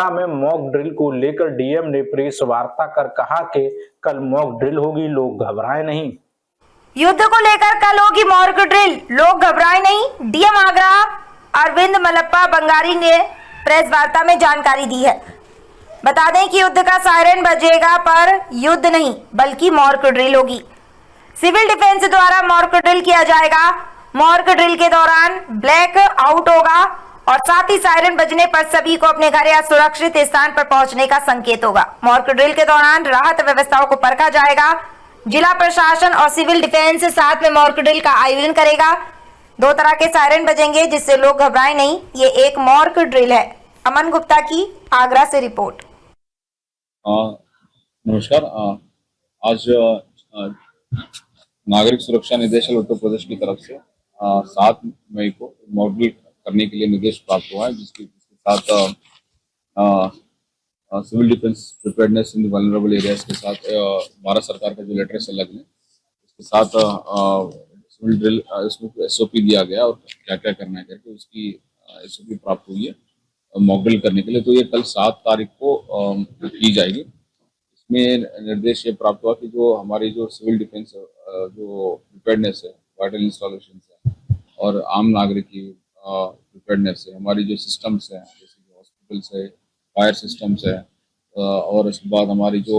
आगरा में mock drill को लेकर डीएम ने प्रेस वार्ता कर कहा कि कल मॉक ड्रिल होगी, लोग घबराएं नहीं। युद्ध को लेकर कल होगी मॉक ड्रिल, लोग घबराएं नहीं। डीएम आगरा अरविंद मलप्पा बंगारी ने प्रेस वार्ता में जानकारी दी है। बता दें कि युद्ध का सायरन बजेगा, पर युद्ध नहीं बल्कि मॉक ड्रिल होगी। सिविल डिफेंस द्वारा मॉक ड्रिल किया जाएगा। मॉक ड्रिल के दौरान ब्लैक आउट होगा और साथ ही सायरन बजने पर सभी को अपने घर या सुरक्षित स्थान पर पहुंचने का संकेत होगा। मॉक ड्रिल के दौरान राहत व्यवस्थाओं को परखा जाएगा। जिला प्रशासन और सिविल डिफेंस साथ में मॉक ड्रिल का आयोजन करेगा। 2 तरह के सायरन बजेंगे जिससे लोग घबराएं नहीं। ये एक मॉक ड्रिल है। अमन गुप्ता की आगरा से रिपोर्ट। नमस्कार। आज नागरिक सुरक्षा निदेशालय उत्तर प्रदेश की तरफ से 7 मई को मॉक ड्रिल करने के लिए निर्देश प्राप्त हुआ है, जिसके साथ सिविल डिफेंस प्रिपेयर्डनेस इन वल्नरेबल एरियाज के साथ भारत सरकार का जो लेटर से लग उसके साथ सिविल ड्रिल इसमें एसओपी दिया गया और क्या क्या करना है करके उसकी एसओपी प्राप्त हुई है मॉक ड्रिल करने के लिए। तो ये कल 7 तारीख को की जाएगी। इसमें निर्देश ये प्राप्त हुआ कि जो हमारी जो सिविल डिफेंस जो प्रिपेयर्डनेस है, वाइटल इंस्टॉलेशन है और आम नागरिक की प्रिपेयर्डनेस है, हमारी जो सिस्टम्स हैं जैसे कि हॉस्पिटल्स है, फायर सिस्टम्स है और उसके बाद हमारी जो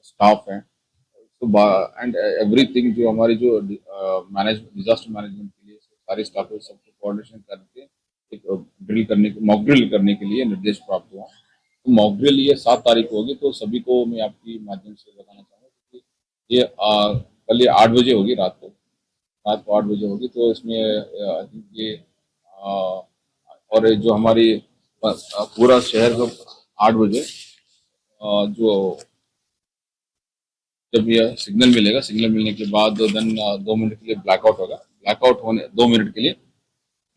स्टाफ है एंड एवरीथिंग जो हमारी जो डिजास्टर मैनेजमेंट के लिए सारे स्टाफ है सबको कोऑर्डिनेशन करके एक ड्रिल करने मॉक ड्रिल करने के लिए निर्देश प्राप्त हुआ। तो मॉक ड्रिल ये 7 तारीख होगी। तो सभी को मैं आपकी माध्यम से बताना चाहूँगा कि ये कल ये 8 बजे होगी, रात को 8 बजे होगी। तो इसमें ये और जो हमारी पूरा शहर को 8 बजे जो जब ये सिग्नल मिलेगा, सिग्नल मिलने के बाद देन 2 मिनट के लिए ब्लैकआउट होगा। ब्लैकआउट होने 2 मिनट के लिए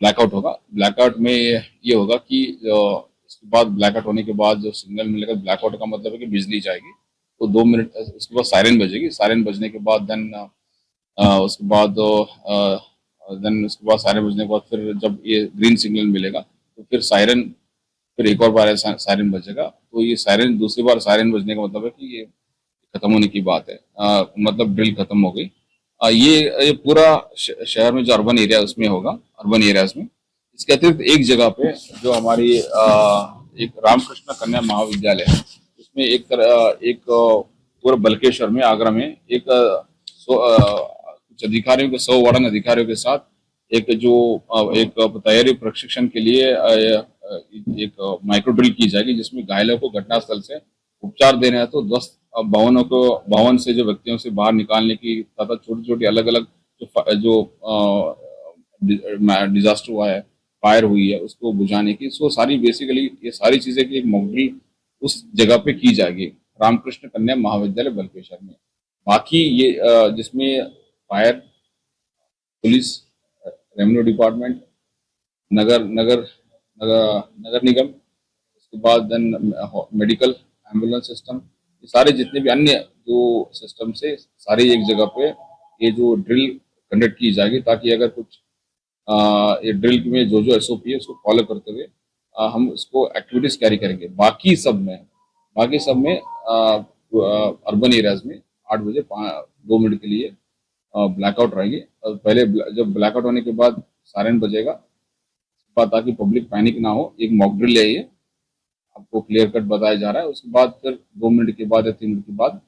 ब्लैकआउट होगा। ब्लैकआउट में ये होगा कि इसके बाद ब्लैकआउट होने के बाद जो सिग्नल मिलेगा, ब्लैकआउट का मतलब है कि बिजली जाएगी। तो 2 मिनट उसके बाद सायरन बजेगी। सायरन बजने के बाद देन उसके बाद सायरन बजने के बाद फिर जब ये ग्रीन सिग्नल मिलेगा तो फिर एक और बार सायरन बजेगा। तो ये सायरन दूसरी बार सायरन बजने का मतलब है कि ये खत्म होने की बात है, मतलब ड्रिल खत्म हो गई। ये पूरा शहर में जो अर्बन एरिया उसमें होगा, अर्बन एरियाज में। इसके अतिरिक्त एक जगह पे जो हमारी एक रामकृष्ण कन्या महाविद्यालय है, उसमें एक पूरा बल्केश्वर में, आगरा में एक कुछ अधिकारियों के 100 वार्डन अधिकारियों के साथ एक तैयारी प्रशिक्षण के लिए एक माइक्रो ड्रिल की जाएगी, जिसमें घायलों को घटनास्थल से उपचार देना है। तो 10 भवन से जो व्यक्तियों से बाहर निकालने की तथा छोटी छोटी अलग अलग जो डिजास्टर हुआ है, फायर हुई है, उसको बुझाने की, सो सारी बेसिकली ये सारी चीजें की एक मॉक ड्रिल उस जगह पे की जाएगी, रामकृष्ण कन्या महाविद्यालय बल्केश्वर में। बाकी ये जिसमें फायर, पुलिस, रेवेन्यू डिपार्टमेंट, नगर निगम, उसके बाद देन मेडिकल एम्बुलेंस सिस्टम, ये सारे जितने भी अन्य जो सिस्टम से सारे एक जगह पे ये जो ड्रिल कंडक्ट की जाएगी, ताकि अगर कुछ ये ड्रिल में जो एसओपी है उसको फॉलो करते हुए हम उसको एक्टिविटीज कैरी करेंगे। बाकी सब में अर्बन एरियाज में 8 बजे 2 मिनट के लिए ब्लैकआउट रहेगी। पहले जब ब्लैकआउट होने के बाद सायरन बजेगा, ताकि पब्लिक पैनिक ना हो। एक मॉक ड्रिल है, ये आपको क्लियर कट बताया जा रहा है। उसके बाद फिर 2 मिनट के बाद या 3 मिनट के बाद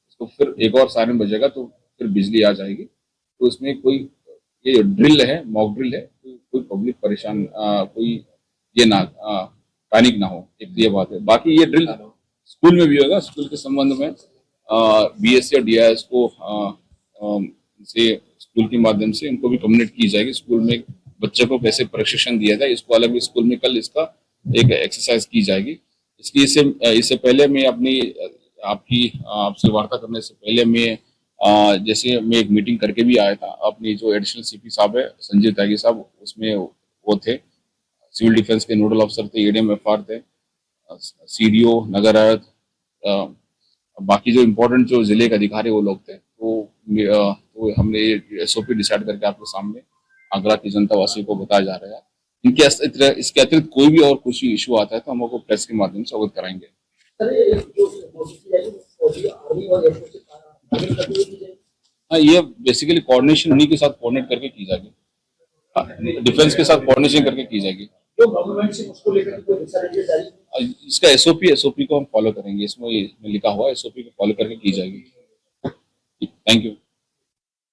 उसको फिर एक और सायरन बजेगा, तो फिर बिजली आ जाएगी। तो इसमें कोई ये ड्रिल है, मॉक ड्रिल है, कोई पब्लिक परेशान कोई ये ना पैनिक ना हो, एक ये बात है। बाकी ये ड्रिल स्कूल में भी होगा। स्कूल के संबंध में बीएससी और डीआईएस को से स्कूल के माध्यम से उनको भी कम्युनिकेट की जाएगी। स्कूल में बच्चे को कैसे प्रशिक्षण दिया जाए, इसको अलग भी स्कूल में कल इसका एक एक्सरसाइज की जाएगी। इसकी इससे पहले मैं आपसे वार्ता करने से पहले मैं जैसे मैं एक मीटिंग करके भी आया था। अपनी जो एडिशनल सीपी साहब है संजय त्यागी साहब, उसमें वो थे, सिविल डिफेंस के नोडल अफसर थे, एडीएम एफआर थे, सीडीओ, नगर आयुक्त, बाकी जो इम्पोर्टेंट जो जिले के अधिकारी वो लोग थे। तो हमने एसओपी डिसाइड करके आपके सामने आगरा की जनता वासियों को बताया जा रहा है। इसके अतिरिक्त कोई भी और कुछ इशू आता है तो हम आपको प्रेस के माध्यम से अवगत कराएंगे। हाँ, ये बेसिकली कोऑर्डिनेशन उन्हीं के साथ कोऑर्डिनेट करके की जाएगी, डिफेंस के साथ कोऑर्डिनेशन करके की जाएगी। इसका एसओपी को हम फॉलो करेंगे, इसमें लिखा हुआ एसओपी को फॉलो करके की जाएगी। Thank you.